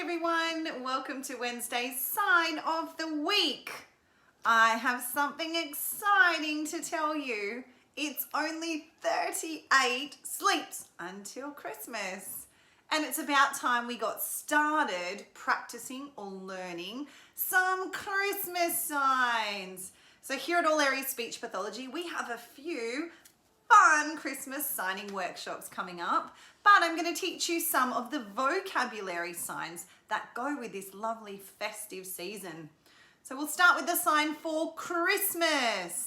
everyone, welcome to Wednesday's Sign of the Week. I have something exciting to tell you. It's only 38 sleeps until Christmas. And it's about time we got started practicing or learning some Christmas signs. So here at AASpeech Pathology, we have a few fun Christmas signing workshops coming up, but I'm going to teach you some of the vocabulary signs that go with this lovely festive season. So we'll start with the sign for Christmas.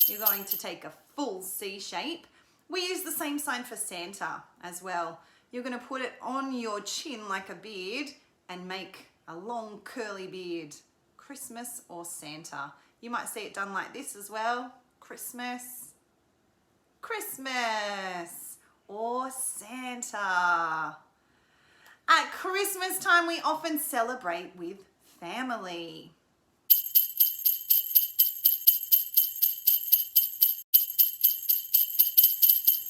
You're going to take a full C shape. We use the same sign for Santa as well. You're going to put it on your chin like a beard and make a long curly beard. Christmas or Santa. You might see it done like this as well. Christmas, Christmas, or Santa. At Christmas time, we often celebrate with family.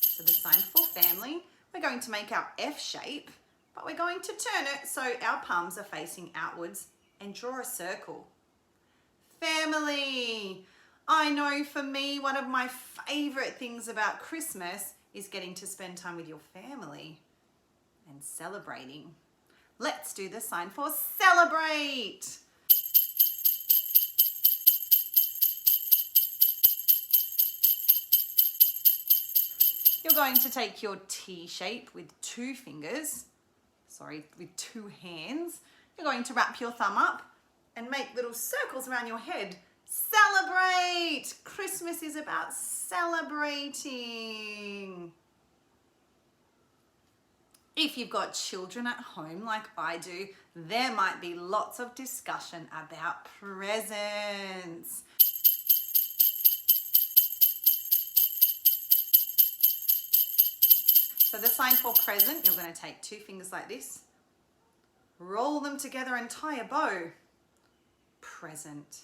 So the sign for family, we're going to make our F shape, but we're going to turn it so our palms are facing outwards and draw a circle. Family. I know for me, one of my favorite things about Christmas is getting to spend time with your family and celebrating. Let's do the sign for celebrate. You're going to take your T shape with two hands. You're going to wrap your thumb up and make little circles around your head. Celebrate! Christmas is about celebrating. If you've got children at home like I do, there might be lots of discussion about presents. So the sign for present, you're going to take two fingers like this, roll them together and tie a bow. Present.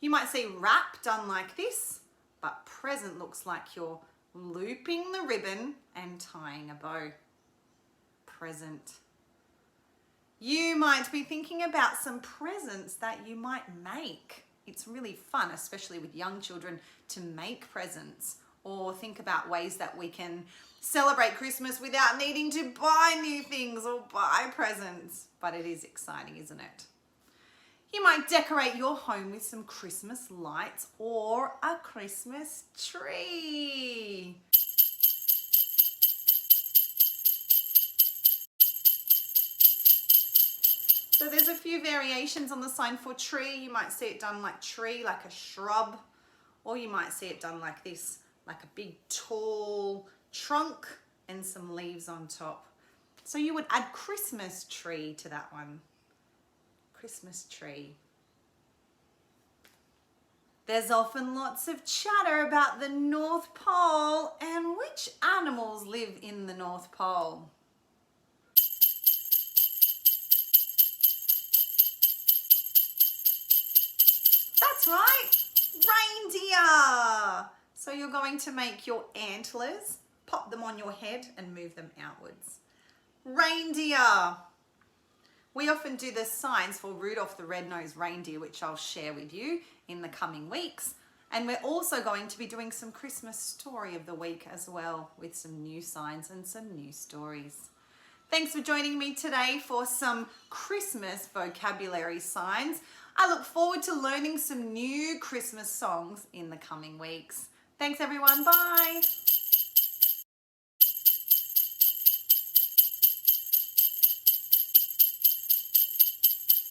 You might see wrap done like this, but present looks like you're looping the ribbon and tying a bow. Present. You might be thinking about some presents that you might make. It's really fun, especially with young children, to make presents or think about ways that we can celebrate Christmas without needing to buy new things or buy presents. But it is exciting, isn't it? You might decorate your home with some Christmas lights or a Christmas tree. So there's a few variations on the sign for tree. You might see it done like tree, like a shrub, or you might see it done like this, like a big tall trunk and some leaves on top. So you would add Christmas tree to that one. Christmas tree. There's often lots of chatter about the North Pole and which animals live in the North Pole. That's right, reindeer. So you're going to make your antlers, pop them on your head and move them outwards. Reindeer. We often do the signs for Rudolph the Red-Nosed Reindeer, which I'll share with you in the coming weeks. And we're also going to be doing some Christmas story of the week as well, with some new signs and some new stories. Thanks for joining me today for some Christmas vocabulary signs. I look forward to learning some new Christmas songs in the coming weeks. Thanks everyone, bye.